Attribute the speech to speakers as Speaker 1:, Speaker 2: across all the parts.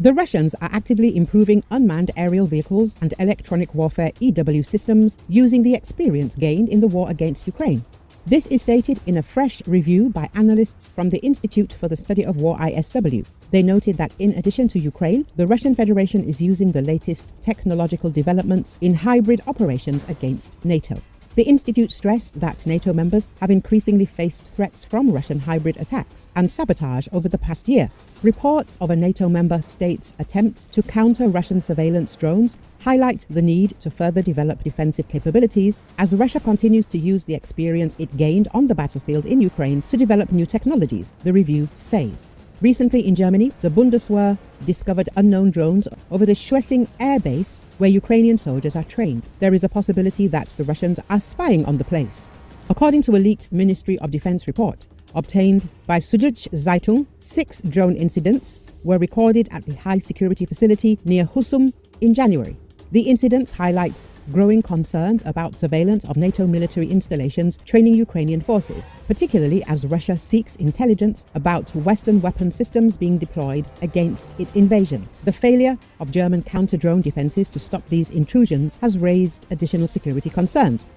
Speaker 1: The Russians are actively improving unmanned aerial vehicles and electronic warfare EW systems using the experience gained in the war against Ukraine. This is stated in a fresh review by analysts from the Institute for the Study of War ISW. They noted that in addition to Ukraine, the Russian Federation is using the latest technological developments in hybrid operations against NATO. The Institute stressed that NATO members have increasingly faced threats from Russian hybrid attacks and sabotage over the past year. Reports of a NATO member state's attempts to counter Russian surveillance drones highlight the need to further develop defensive capabilities as Russia continues to use the experience it gained on the battlefield in Ukraine to develop new technologies, the review says. Recently in Germany, the Bundeswehr discovered unknown drones over the Schwesing air base where Ukrainian soldiers are trained. There is a possibility that the Russians are spying on the place. According to a leaked Ministry of Defense report obtained by Süddeutsche Zeitung, 6 drone incidents were recorded at the high-security facility near Husum in January. The incidents highlight growing concerns about surveillance of NATO military installations training Ukrainian forces, particularly as Russia seeks intelligence about Western weapon systems being deployed against its invasion. The failure of German counter-drone defenses to stop these intrusions has raised additional security concerns.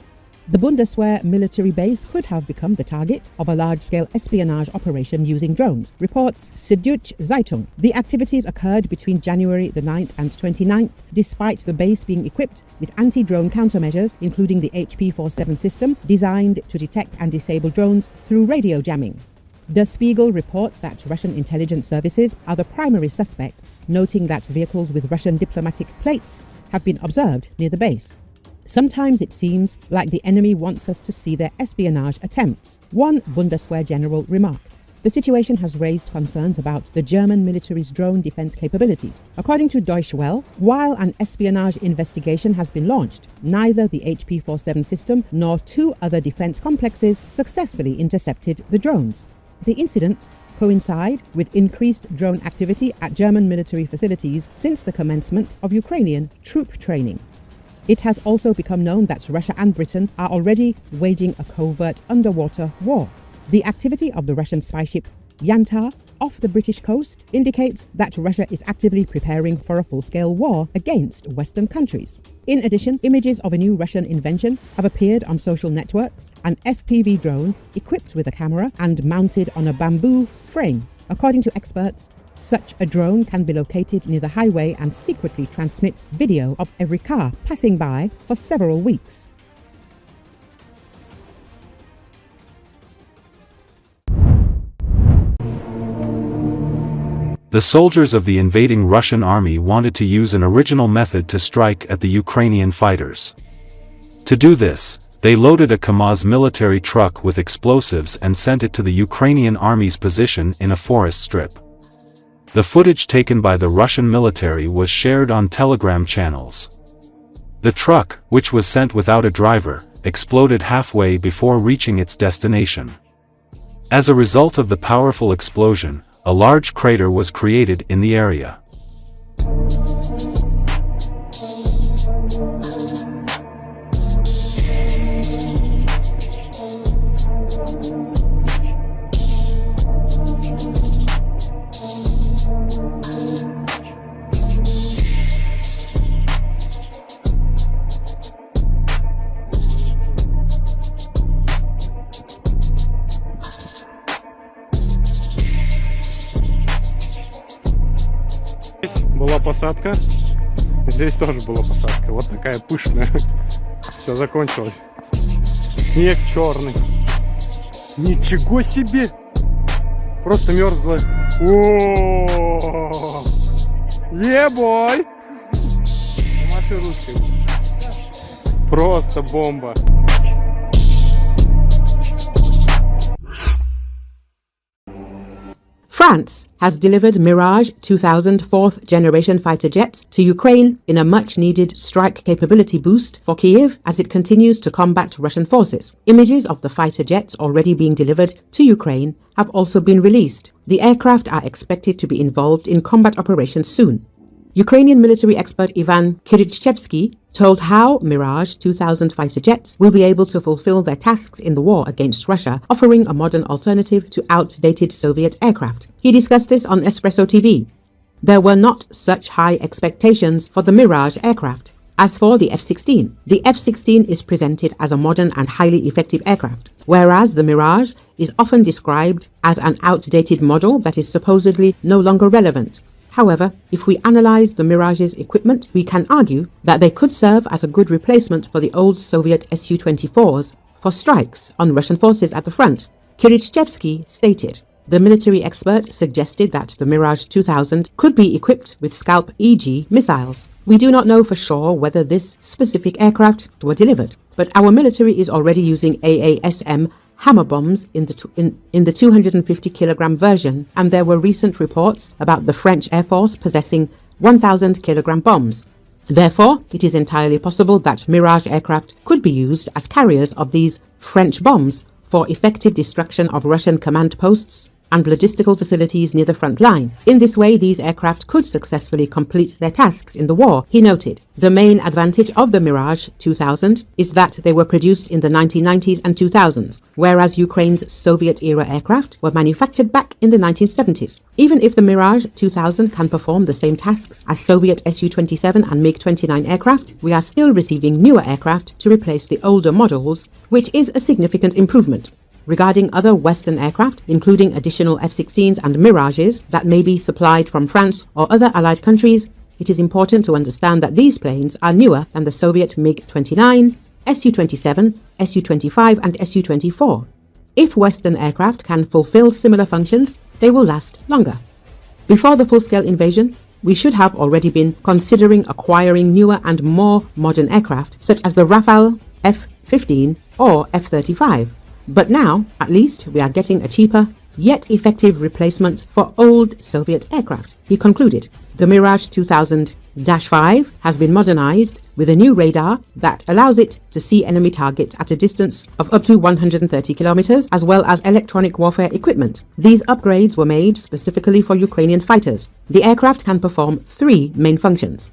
Speaker 1: The Bundeswehr military base could have become the target of a large-scale espionage operation using drones, reports Süddeutsche Zeitung. The activities occurred between January the 9th and 29th, despite the base being equipped with anti-drone countermeasures, including the HP-47 system, designed to detect and disable drones through radio jamming. Der Spiegel reports that Russian intelligence services are the primary suspects, noting that vehicles with Russian diplomatic plates have been observed near the base. Sometimes it seems like the enemy wants us to see their espionage attempts, one Bundeswehr general remarked. The situation has raised concerns about the German military's drone defense capabilities. According to Deutsche Welle, while an espionage investigation has been launched, neither the HP-47 system nor 2 other defense complexes successfully intercepted the drones. The incidents coincide with increased drone activity at German military facilities since the commencement of Ukrainian troop training. It has also become known that Russia and Britain are already waging a covert underwater war. The activity of the Russian spy ship Yantar off the British coast indicates that Russia is actively preparing for a full-scale war against Western countries. In addition, images of a new Russian invention have appeared on social networks, an FPV drone equipped with a camera and mounted on a bamboo frame. According to experts, such a drone can be located near the highway and secretly transmit video of every car passing by for several weeks.
Speaker 2: The soldiers of the invading Russian army wanted to use an original method to strike at the Ukrainian fighters. To do this, they loaded a Kamaz military truck with explosives and sent it to the Ukrainian army's position in a forest strip. The footage taken by the Russian military was shared on Telegram channels. The truck, which was sent without a driver, exploded halfway before reaching its destination. As a result of the powerful explosion, a large crater was created in the area.
Speaker 3: Была посадка, здесь тоже была посадка, вот такая пышная. Все закончилось. Снег черный. Ничего себе! Просто мерзло. О, ебой! Маши русской. Просто бомба.
Speaker 1: France has delivered Mirage 2000 fourth-generation fighter jets to Ukraine in a much-needed strike capability boost for Kyiv as it continues to combat Russian forces. Images of the fighter jets already being delivered to Ukraine have also been released. The aircraft are expected to be involved in combat operations soon. Ukrainian military expert Ivan Kirishchevsky told how Mirage 2000 fighter jets will be able to fulfill their tasks in the war against Russia, offering a modern alternative to outdated Soviet aircraft. He discussed this on Espresso TV. There were not such high expectations for the Mirage aircraft. As for the F-16, the F-16 is presented as a modern and highly effective aircraft, whereas the Mirage is often described as an outdated model that is supposedly no longer relevant. However, if we analyze the Mirage's equipment, we can argue that they could serve as a good replacement for the old Soviet Su-24s for strikes on Russian forces at the front. Khrushchevsky stated, the military expert suggested that the Mirage 2000 could be equipped with Scalp EG missiles. We do not know for sure whether this specific aircraft were delivered, but our military is already using AASM hammer bombs in the 250 kilogram version, and there were recent reports about the French Air Force possessing 1,000 kilogram bombs. Therefore, it is entirely possible that Mirage aircraft could be used as carriers of these French bombs for effective destruction of Russian command posts and logistical facilities near the front line. In this way, these aircraft could successfully complete their tasks in the war, he noted. The main advantage of the Mirage 2000 is that they were produced in the 1990s and 2000s, whereas Ukraine's Soviet-era aircraft were manufactured back in the 1970s. Even if the Mirage 2000 can perform the same tasks as Soviet Su-27 and MiG-29 aircraft, we are still receiving newer aircraft to replace the older models, which is a significant improvement. Regarding other Western aircraft, including additional F-16s and Mirages that may be supplied from France or other allied countries, it is important to understand that these planes are newer than the Soviet MiG-29, Su-27, Su-25 and Su-24. If Western aircraft can fulfill similar functions, they will last longer. Before the full-scale invasion, we should have already been considering acquiring newer and more modern aircraft, such as the Rafale F-15 or F-35. But now, at least, we are getting a cheaper, yet effective replacement for old Soviet aircraft, he concluded. The Mirage 2000-5 has been modernized with a new radar that allows it to see enemy targets at a distance of up to 130 kilometers, as well as electronic warfare equipment. These upgrades were made specifically for Ukrainian fighters. The aircraft can perform three main functions.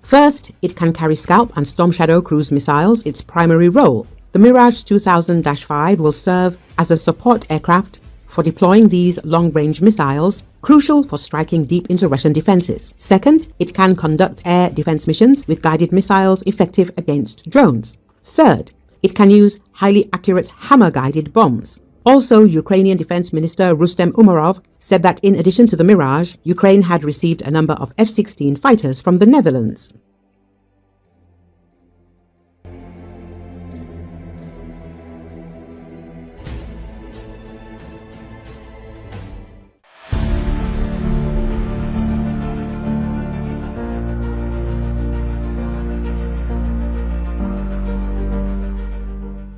Speaker 1: First, it can carry Scalp and Storm Shadow cruise missiles, its primary role. The Mirage 2000-5 will serve as a support aircraft for deploying these long-range missiles, crucial for striking deep into Russian defenses. Second, it can conduct air defense missions with guided missiles effective against drones. Third, it can use highly accurate hammer-guided bombs. Also, Ukrainian Defense Minister Rustem Umerov said that in addition to the Mirage, Ukraine had received a number of F-16 fighters from the Netherlands.